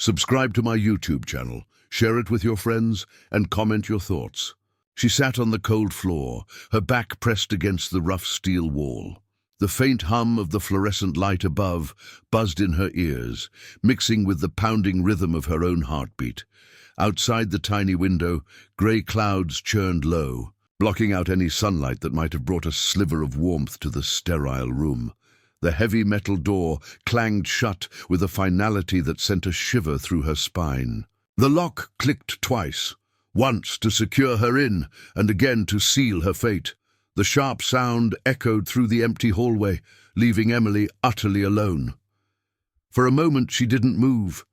Subscribe to my YouTube channel, share it with your friends, and comment your thoughts. She sat on the cold floor, her back pressed against the rough steel wall. The faint hum of the fluorescent light above buzzed in her ears, mixing with the pounding rhythm of her own heartbeat. Outside the tiny window, grey clouds churned low, blocking out any sunlight that might have brought a sliver of warmth to the sterile room. The heavy metal door clanged shut with a finality that sent a shiver through her spine. The lock clicked twice, once to secure her in, and again to seal her fate. The sharp sound echoed through the empty hallway, leaving Emily utterly alone. For a moment she didn't move.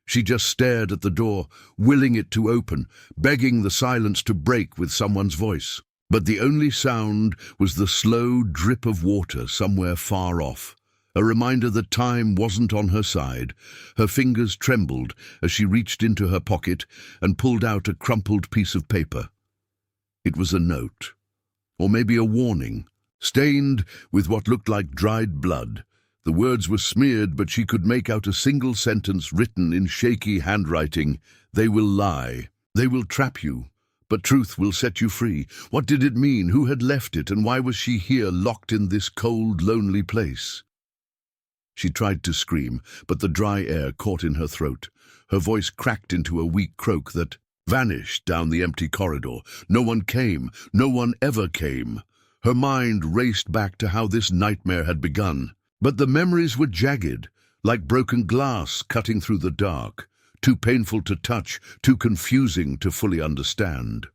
She just stared at the door, willing it to open, begging the silence to break with someone's voice. But the only sound was the slow drip of water somewhere far off, a reminder that time wasn't on her side. Her fingers trembled as she reached into her pocket and pulled out a crumpled piece of paper. It was a note, or maybe a warning, stained with what looked like dried blood. The words were smeared, but she could make out a single sentence written in shaky handwriting. "They will lie. They will trap you. But truth will set you free." What did it mean? Who had left it? And why was she here, locked in this cold, lonely place? She tried to scream, but the dry air caught in her throat. Her voice cracked into a weak croak that vanished down the empty corridor. No one came. No one ever came. Her mind raced back to how this nightmare had begun. But the memories were jagged, like broken glass cutting through the dark, too painful to touch, too confusing to fully understand.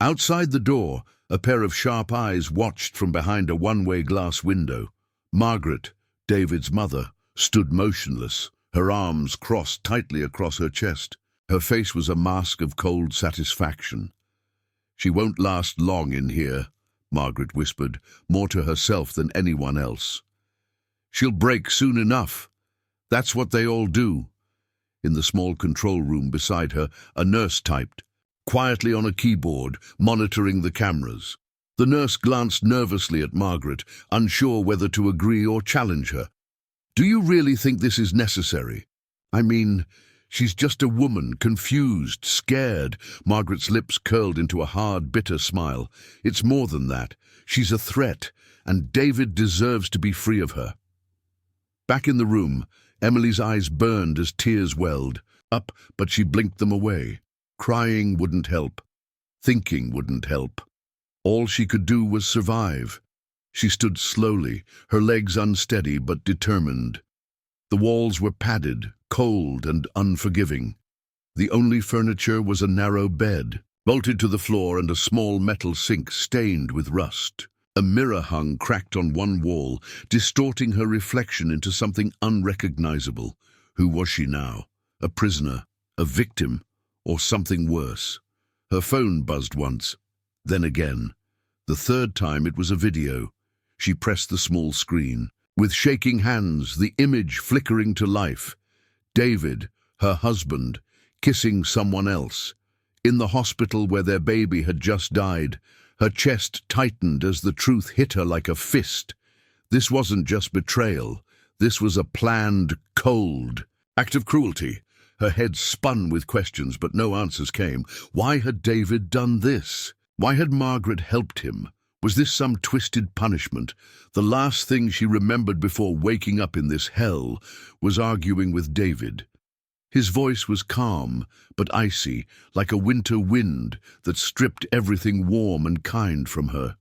Outside the door, a pair of sharp eyes watched from behind a one-way glass window. Margaret, David's mother, stood motionless, her arms crossed tightly across her chest. Her face was a mask of cold satisfaction. "She won't last long in here," Margaret whispered, more to herself than anyone else. "She'll break soon enough. That's what they all do." In the small control room beside her, a nurse typed, quietly on a keyboard, monitoring the cameras. The nurse glanced nervously at Margaret, unsure whether to agree or challenge her. "Do you really think this is necessary? I mean, she's just a woman, confused, scared." Margaret's lips curled into a hard, bitter smile. "It's more than that. She's a threat, and David deserves to be free of her." Back in the room, Emily's eyes burned as tears welled up, but she blinked them away. Crying wouldn't help. Thinking wouldn't help. All she could do was survive. She stood slowly, her legs unsteady but determined. The walls were padded, cold and unforgiving. The only furniture was a narrow bed, bolted to the floor, and a small metal sink stained with rust. A mirror hung cracked on one wall, distorting her reflection into something unrecognizable. Who was she now? A prisoner? A victim? Or something worse? Her phone buzzed once, then again. The third time it was a video. She pressed the small screen. With shaking hands, the image flickering to life. David, her husband, kissing someone else. In the hospital where their baby had just died. Her chest tightened as the truth hit her like a fist. This wasn't just betrayal. This was a planned, cold act of cruelty. Her head spun with questions, but no answers came. Why had David done this? Why had Margaret helped him? Was this some twisted punishment? The last thing she remembered before waking up in this hell was arguing with David. His voice was calm, but icy, like a winter wind that stripped everything warm and kind from her.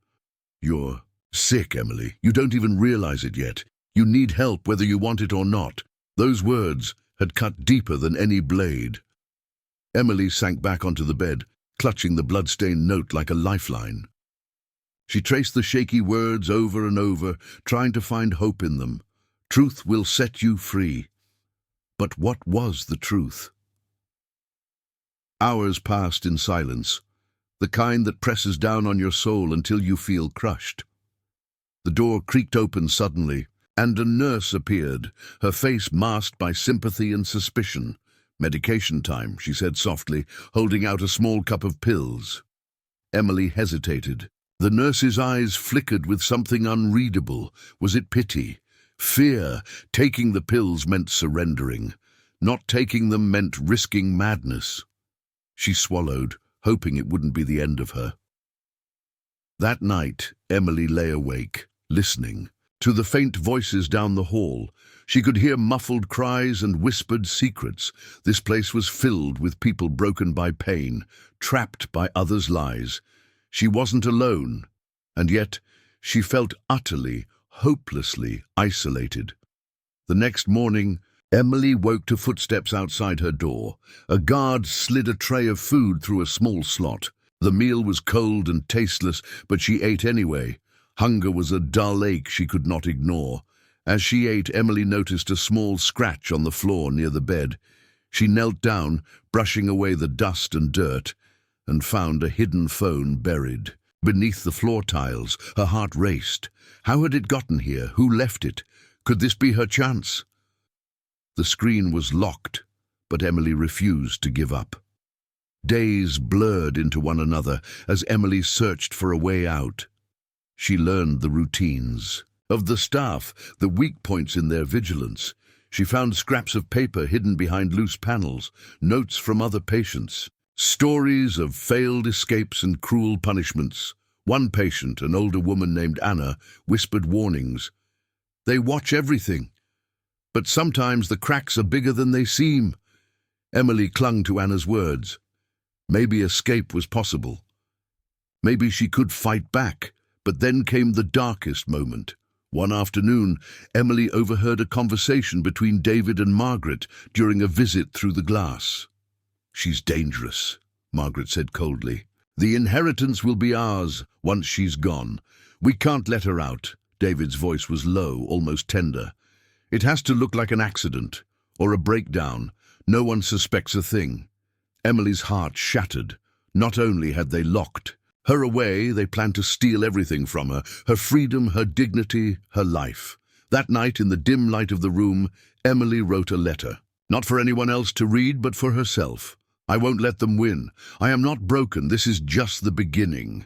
"You're sick, Emily. You don't even realize it yet. You need help whether you want it or not." Those words had cut deeper than any blade. Emily sank back onto the bed, clutching the blood-stained note like a lifeline. She traced the shaky words over and over, trying to find hope in them. "Truth will set you free." But what was the truth? Hours passed in silence, the kind that presses down on your soul until you feel crushed. The door creaked open suddenly, and a nurse appeared, her face masked by sympathy and suspicion. "Medication time," she said softly, holding out a small cup of pills. Emily hesitated. The nurse's eyes flickered with something unreadable. Was it pity? Fear? Taking the pills meant surrendering. Not taking them meant risking madness. She swallowed, hoping it wouldn't be the end of her. That night, Emily lay awake, listening to the faint voices down the hall. She could hear muffled cries and whispered secrets. This place was filled with people broken by pain, trapped by others' lies. She wasn't alone, and yet she felt utterly, hopelessly isolated. The next morning, Emily woke to footsteps outside her door. A guard slid a tray of food through a small slot. The meal was cold and tasteless, but she ate anyway. Hunger was a dull ache she could not ignore. As she ate, Emily noticed a small scratch on the floor near the bed. She knelt down, brushing away the dust and dirt, and found a hidden phone buried beneath the floor tiles. Her heart raced. How had it gotten here? Who left it? Could this be her chance? The screen was locked, but Emily refused to give up. Days blurred into one another as Emily searched for a way out. She learned the routines of the staff, the weak points in their vigilance. She found scraps of paper hidden behind loose panels, notes from other patients, stories of failed escapes and cruel punishments. One patient, an older woman named Anna, whispered warnings. "They watch everything, but sometimes the cracks are bigger than they seem." Emily clung to Anna's words. Maybe escape was possible. Maybe she could fight back. But then came the darkest moment. One afternoon, Emily overheard a conversation between David and Margaret during a visit through the glass. "She's dangerous," Margaret said coldly. "The inheritance will be ours once she's gone. We can't let her out." David's voice was low, almost tender. "It has to look like an accident or a breakdown. No one suspects a thing." Emily's heart shattered. Not only had they locked her away, they planned to steal everything from her, her freedom, her dignity, her life. That night, in the dim light of the room, Emily wrote a letter. Not for anyone else to read, but for herself. "I won't let them win. I am not broken. This is just the beginning."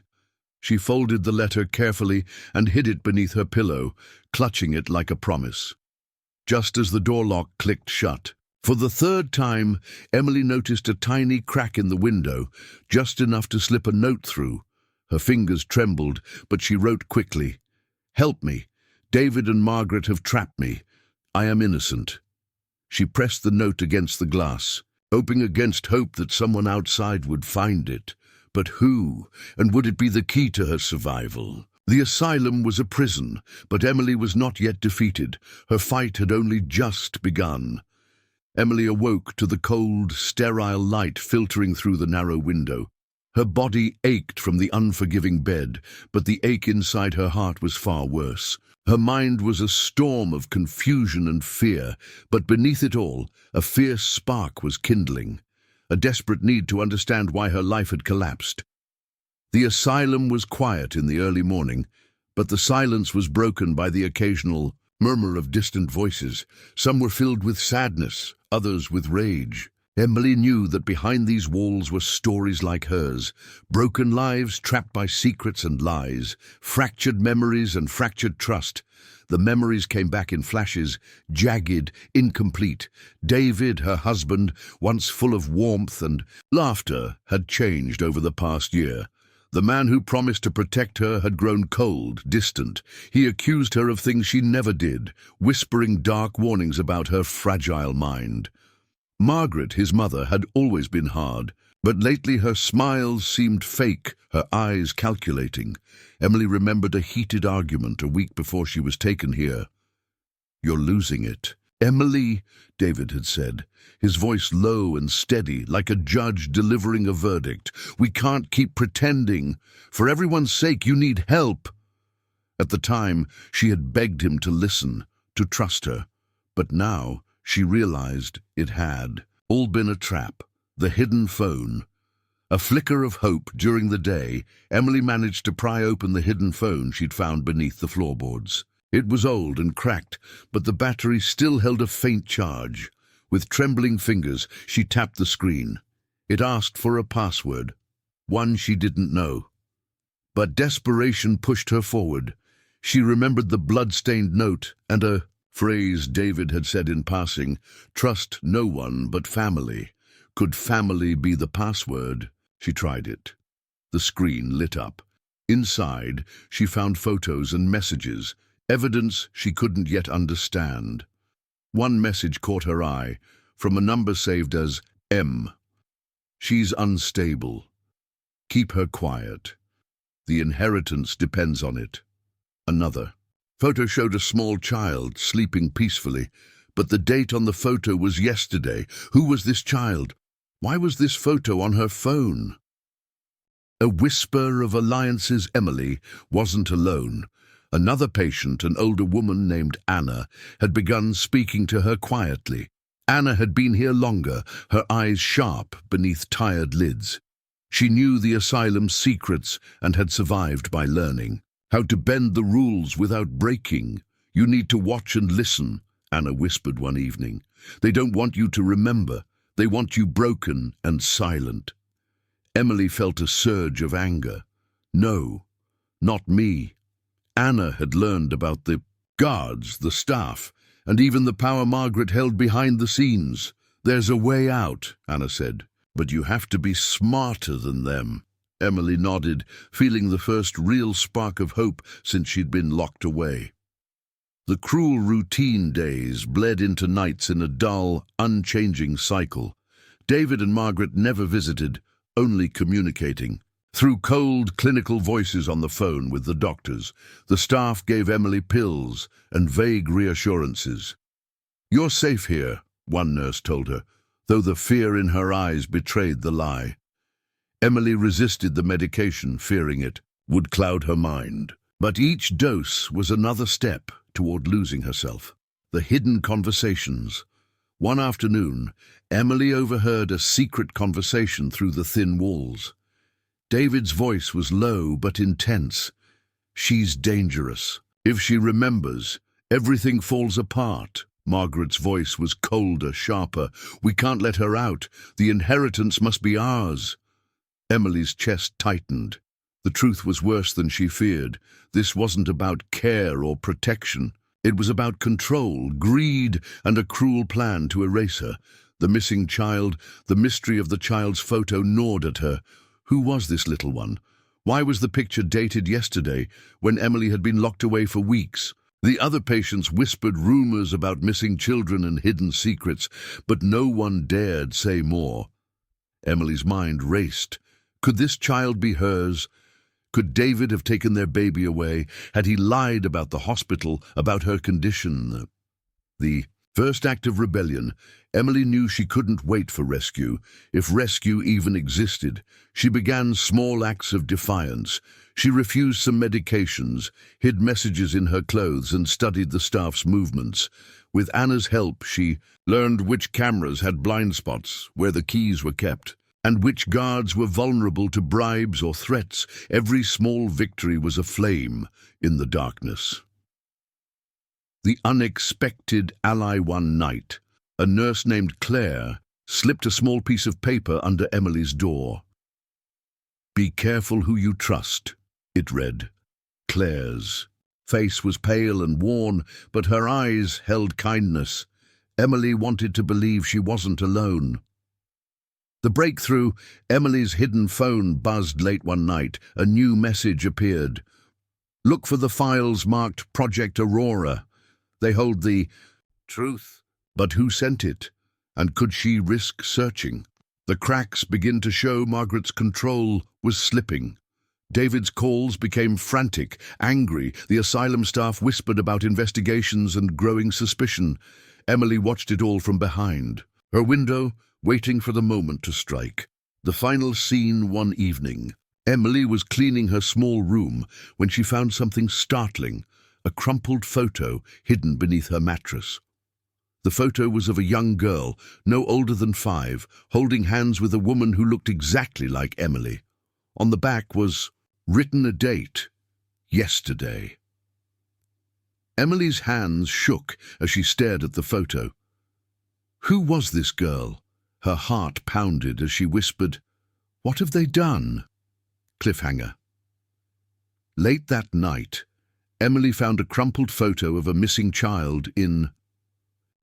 She folded the letter carefully and hid it beneath her pillow, clutching it like a promise. Just as the door lock clicked shut, for the third time, Emily noticed a tiny crack in the window, just enough to slip a note through. Her fingers trembled, but she wrote quickly. "Help me. David and Margaret have trapped me. I am innocent." She pressed the note against the glass, hoping against hope that someone outside would find it. But who? And would it be the key to her survival? The asylum was a prison, but Emily was not yet defeated. Her fight had only just begun. Emily awoke to the cold, sterile light filtering through the narrow window. Her body ached from the unforgiving bed, but the ache inside her heart was far worse. Her mind was a storm of confusion and fear, but beneath it all, a fierce spark was kindling, a desperate need to understand why her life had collapsed. The asylum was quiet in the early morning, but the silence was broken by the occasional murmur of distant voices. Some were filled with sadness, others with rage. Emily knew that behind these walls were stories like hers, broken lives trapped by secrets and lies, fractured memories and fractured trust. The memories came back in flashes, jagged, incomplete. David, her husband, once full of warmth and laughter, had changed over the past year. The man who promised to protect her had grown cold, distant. He accused her of things she never did, whispering dark warnings about her fragile mind. Margaret, his mother, had always been hard, but lately her smiles seemed fake, her eyes calculating. Emily remembered a heated argument a week before she was taken here. "You're losing it." "Emily," David had said, his voice low and steady, like a judge delivering a verdict. "We can't keep pretending. For everyone's sake, you need help." At the time, she had begged him to listen, to trust her. But now, she realized it had all been a trap, the hidden phone. A flicker of hope during the day, Emily managed to pry open the hidden phone she'd found beneath the floorboards. It was old and cracked, but the battery still held a faint charge. With trembling fingers, she tapped the screen. It asked for a password, one she didn't know. But desperation pushed her forward. She remembered the blood-stained note and a Phrase David had said in passing, trust no one but family. Could family be the password? She tried it. The screen lit up. Inside, she found photos and messages, evidence she couldn't yet understand. One message caught her eye, from a number saved as M. She's unstable. Keep her quiet. The inheritance depends on it. Another. Photo showed a small child sleeping peacefully, but the date on the photo was yesterday. Who was this child? Why was this photo on her phone? A whisper of alliances. Emily wasn't alone. Another patient, an older woman named Anna, had begun speaking to her quietly. Anna had been here longer, her eyes sharp beneath tired lids. She knew the asylum's secrets and had survived by learning. How to bend the rules without breaking. You need to watch and listen, Anna whispered one evening. They don't want you to remember. They want you broken and silent. Emily felt a surge of anger. No, not me. Anna had learned about the guards, the staff, and even the power Margaret held behind the scenes. There's a way out, Anna said, but you have to be smarter than them. Emily nodded, feeling the first real spark of hope since she'd been locked away. The cruel routine days bled into nights in a dull, unchanging cycle. David and Margaret never visited, only communicating. Through cold, clinical voices on the phone with the doctors, the staff gave Emily pills and vague reassurances. You're safe here, one nurse told her, though the fear in her eyes betrayed the lie. Emily resisted the medication, fearing it would cloud her mind. But each dose was another step toward losing herself. The hidden conversations. One afternoon, Emily overheard a secret conversation through the thin walls. David's voice was low but intense. She's dangerous. If she remembers, everything falls apart. Margaret's voice was colder, sharper. We can't let her out. The inheritance must be ours. Emily's chest tightened. The truth was worse than she feared. This wasn't about care or protection. It was about control, greed, and a cruel plan to erase her. The missing child, the mystery of the child's photo gnawed at her. Who was this little one? Why was the picture dated yesterday, when Emily had been locked away for weeks? The other patients whispered rumors about missing children and hidden secrets, but no one dared say more. Emily's mind raced. Could this child be hers? Could David have taken their baby away? Had he lied about the hospital, about her condition? The first act of rebellion. Emily knew she couldn't wait for rescue, if rescue even existed. She began small acts of defiance. She refused some medications, hid messages in her clothes, and studied the staff's movements. With Anna's help, she learned which cameras had blind spots, where the keys were kept, and which guards were vulnerable to bribes or threats. Every small victory was a flame in the darkness. The unexpected ally one night. A nurse named Claire slipped a small piece of paper under Emily's door. Be careful who you trust, it read. Claire's face was pale and worn, but her eyes held kindness. Emily wanted to believe she wasn't alone. The breakthrough. Emily's hidden phone buzzed late one night. A new message appeared. Look for the files marked Project Aurora. They hold the truth. But who sent it? And could she risk searching? The cracks begin to show. Margaret's control was slipping. David's calls became frantic, angry. The asylum staff whispered about investigations and growing suspicion. Emily watched it all from behind. Her window, waiting for the moment to strike. The final scene one evening. Emily was cleaning her small room when she found something startling, a crumpled photo hidden beneath her mattress. The photo was of a young girl, no older than 5, holding hands with a woman who looked exactly like Emily. On the back was written a date, yesterday. Emily's hands shook as she stared at the photo. Who was this girl? Her heart pounded as she whispered, "What have they done?" Cliffhanger. Late that night, Emily found a crumpled photo of a missing child in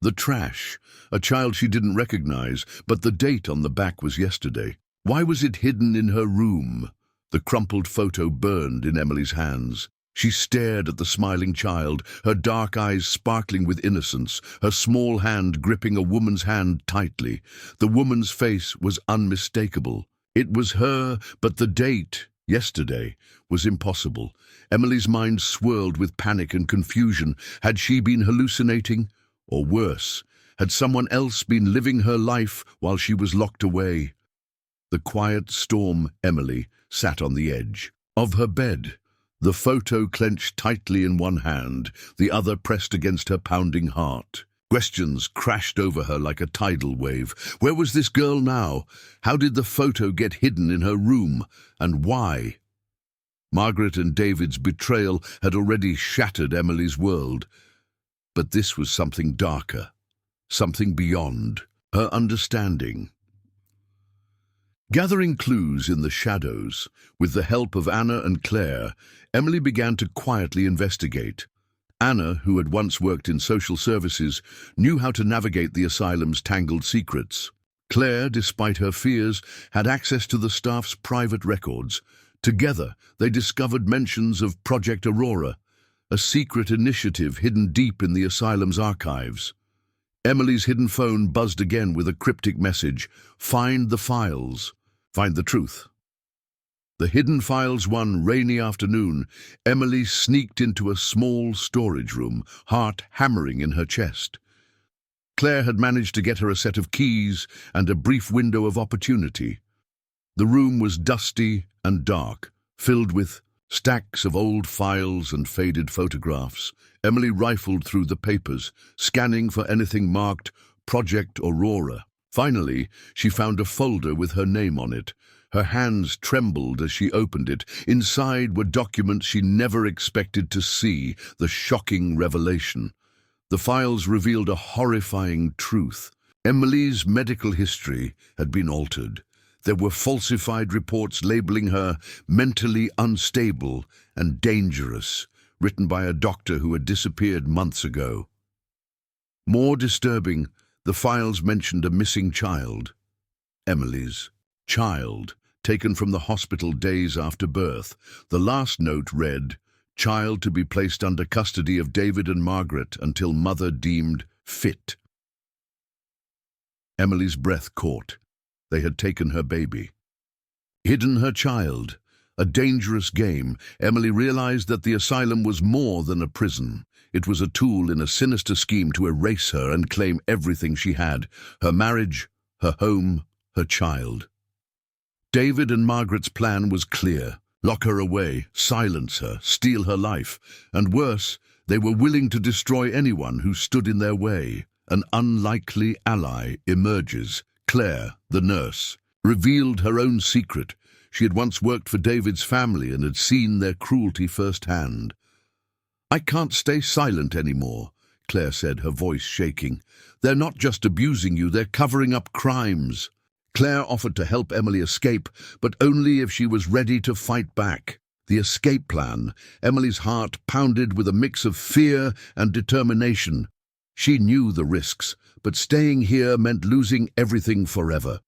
the trash. A child she didn't recognize, but the date on the back was yesterday. Why was it hidden in her room? The crumpled photo burned in Emily's hands. She stared at the smiling child, her dark eyes sparkling with innocence, her small hand gripping a woman's hand tightly. The woman's face was unmistakable. It was her, but the date, yesterday, was impossible. Emily's mind swirled with panic and confusion. Had she been hallucinating? Or worse, had someone else been living her life while she was locked away? The quiet storm Emily sat on the edge of her bed, the photo clenched tightly in one hand, the other pressed against her pounding heart. Questions crashed over her like a tidal wave. Where was this girl now? How did the photo get hidden in her room? And why? Margaret and David's betrayal had already shattered Emily's world. But this was something darker, something beyond her understanding. Gathering clues in the shadows, with the help of Anna and Claire, Emily began to quietly investigate. Anna, who had once worked in social services, knew how to navigate the asylum's tangled secrets. Claire, despite her fears, had access to the staff's private records. Together, they discovered mentions of Project Aurora, a secret initiative hidden deep in the asylum's archives. Emily's hidden phone buzzed again with a cryptic message: "Find the files. Find the truth." The hidden files. One rainy afternoon, Emily sneaked into a small storage room, heart hammering in her chest. Claire had managed to get her a set of keys and a brief window of opportunity. The room was dusty and dark, filled with stacks of old files and faded photographs. Emily rifled through the papers, scanning for anything marked Project Aurora. Finally, she found a folder with her name on it. Her hands trembled as she opened it. Inside were documents she never expected to see, the shocking revelation. The files revealed a horrifying truth. Emily's medical history had been altered. There were falsified reports labeling her mentally unstable and dangerous, written by a doctor who had disappeared months ago. More disturbing, the files mentioned a missing child. Emily's child, taken from the hospital days after birth. The last note read, "Child to be placed under custody of David and Margaret until mother deemed fit." Emily's breath caught. They had taken her baby. Hidden her child. A dangerous game. Emily realized that the asylum was more than a prison. It was a tool in a sinister scheme to erase her and claim everything she had: her marriage, her home, her child. David and Margaret's plan was clear: lock her away, silence her, steal her life, and worse, they were willing to destroy anyone who stood in their way. An unlikely ally emerges. Claire, the nurse, revealed her own secret. She had once worked for David's family and had seen their cruelty firsthand. "I can't stay silent anymore," Claire said, her voice shaking. "They're not just abusing you, they're covering up crimes." Claire offered to help Emily escape, but only if she was ready to fight back. The escape plan. Emily's heart pounded with a mix of fear and determination. She knew the risks, but staying here meant losing everything forever.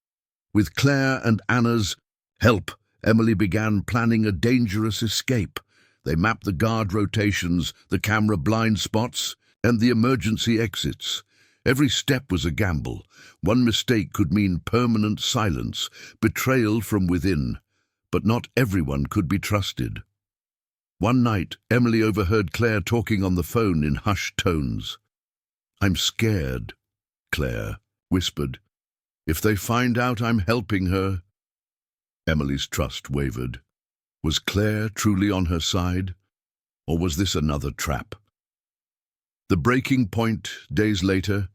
With Claire and Anna's help, Emily began planning a dangerous escape. They mapped the guard rotations, the camera blind spots, and the emergency exits. Every step was a gamble. One mistake could mean permanent silence, betrayal from within. But not everyone could be trusted. One night, Emily overheard Claire talking on the phone in hushed tones. "I'm scared," Claire whispered. "If they find out I'm helping her..." Emily's trust wavered. Was Claire truly on her side? Or was this another trap? The breaking point. Days later,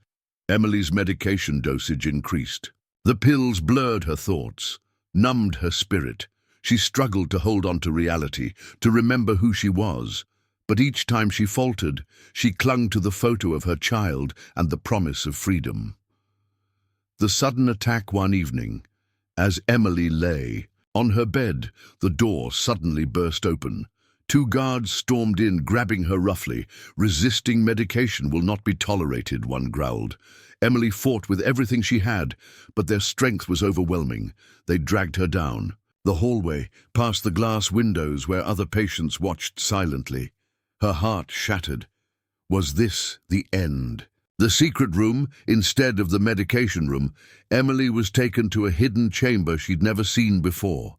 Emily's medication dosage increased. The pills blurred her thoughts, numbed her spirit. She struggled to hold on to reality, to remember who she was. But each time she faltered, she clung to the photo of her child and the promise of freedom. The sudden attack one evening. As Emily lay on her bed, the door suddenly burst open. Two guards stormed in, grabbing her roughly. "Resisting medication will not be tolerated," one growled. Emily fought with everything she had, but their strength was overwhelming. They dragged her down the hallway, past the glass windows where other patients watched silently. Her heart shattered. Was this the end? The secret room, instead of the medication room, Emily was taken to a hidden chamber she'd never seen before.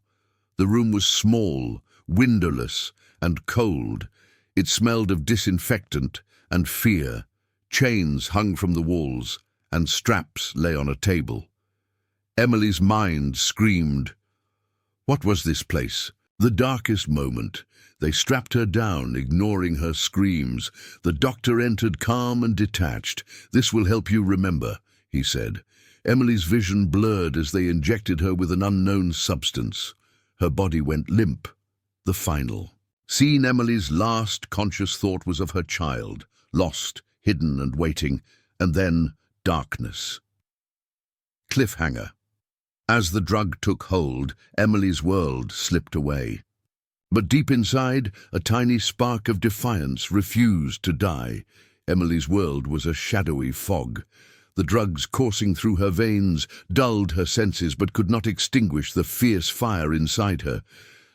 The room was small, windowless, and cold. It smelled of disinfectant and fear. Chains hung from the walls, and straps lay on a table. Emily's mind screamed. What was this place? The darkest moment. They strapped her down, ignoring her screams. The doctor entered calm and detached. "This will help you remember," he said. Emily's vision blurred as they injected her with an unknown substance. Her body went limp. The final. Seen, Emily's last conscious thought was of her child, lost, hidden and waiting, and then darkness. Cliffhanger. As the drug took hold, Emily's world slipped away. But deep inside, a tiny spark of defiance refused to die. Emily's world was a shadowy fog. The drugs coursing through her veins dulled her senses but could not extinguish the fierce fire inside her.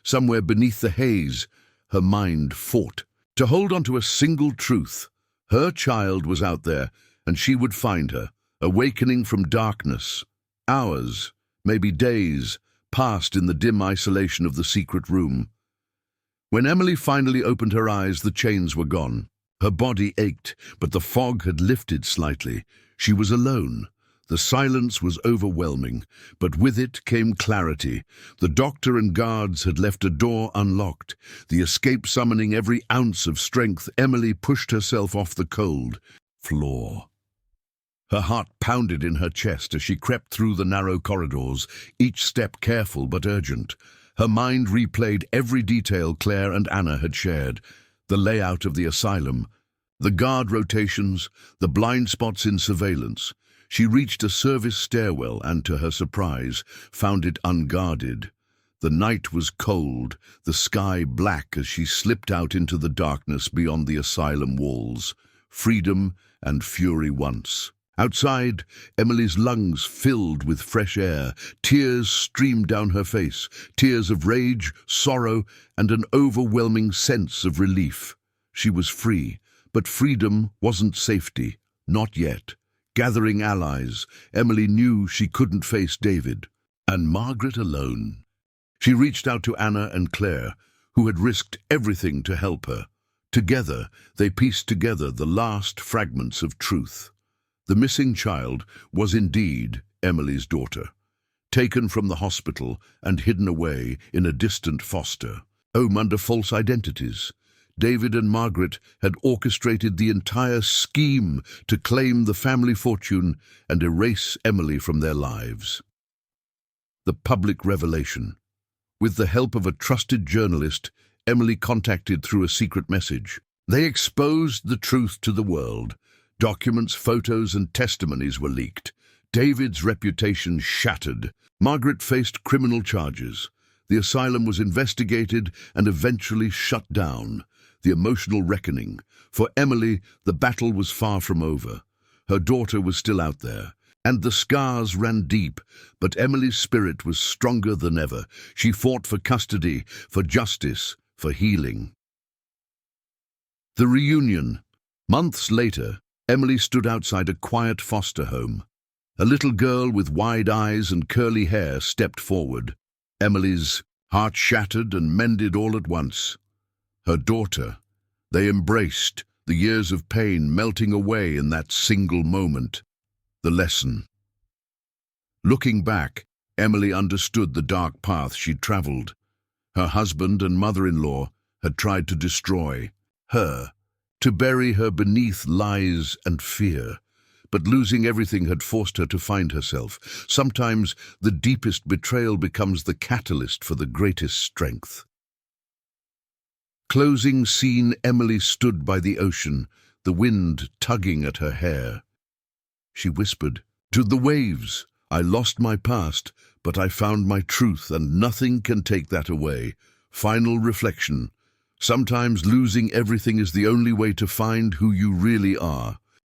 Somewhere beneath the haze, her mind fought to hold on to a single truth. Her child was out there, and she would find her, awakening from darkness. Hours, maybe days, passed in the dim isolation of the secret room. When Emily finally opened her eyes, the chains were gone. Her body ached, but the fog had lifted slightly. She was alone. The silence was overwhelming, but with it came clarity. The doctor and guards had left a door unlocked, the escape summoning every ounce of strength. Emily pushed herself off the cold floor. Her heart pounded in her chest as she crept through the narrow corridors, each step careful but urgent. Her mind replayed every detail Claire and Anna had shared: the layout of the asylum, the guard rotations, the blind spots in surveillance. She reached a service stairwell and, to her surprise, found it unguarded. The night was cold, the sky black as she slipped out into the darkness beyond the asylum walls. Freedom and fury once. Outside, Emily's lungs filled with fresh air. Tears streamed down her face, tears of rage, sorrow, and an overwhelming sense of relief. She was free, but freedom wasn't safety. Not yet. Gathering allies, Emily knew she couldn't face David and Margaret alone. She reached out to Anna and Claire, who had risked everything to help her. Together, they pieced together the last fragments of truth. The missing child was indeed Emily's daughter, taken from the hospital and hidden away in a distant foster home under false identities. David and Margaret had orchestrated the entire scheme to claim the family fortune and erase Emily from their lives. The public revelation. With the help of a trusted journalist, Emily contacted through a secret message. They exposed the truth to the world. Documents, photos, and testimonies were leaked. David's reputation shattered. Margaret faced criminal charges. The asylum was investigated and eventually shut down. The emotional reckoning. For Emily, the battle was far from over. Her daughter was still out there, and the scars ran deep, but Emily's spirit was stronger than ever. She fought for custody, for justice, for healing. The reunion. Months later, Emily stood outside a quiet foster home. A little girl with wide eyes and curly hair stepped forward. Emily's heart shattered and mended all at once. Her daughter. They embraced, the years of pain melting away in that single moment. The lesson. Looking back, Emily understood the dark path she'd traveled. Her husband and mother-in-law had tried to destroy her, to bury her beneath lies and fear. But losing everything had forced her to find herself. Sometimes the deepest betrayal becomes the catalyst for the greatest strength. Closing scene. Emily stood by the ocean, the wind tugging at her hair. She whispered to the waves, "I lost my past, but I found my truth, and nothing can take that away." Final reflection. Sometimes losing everything is the only way to find who you really are.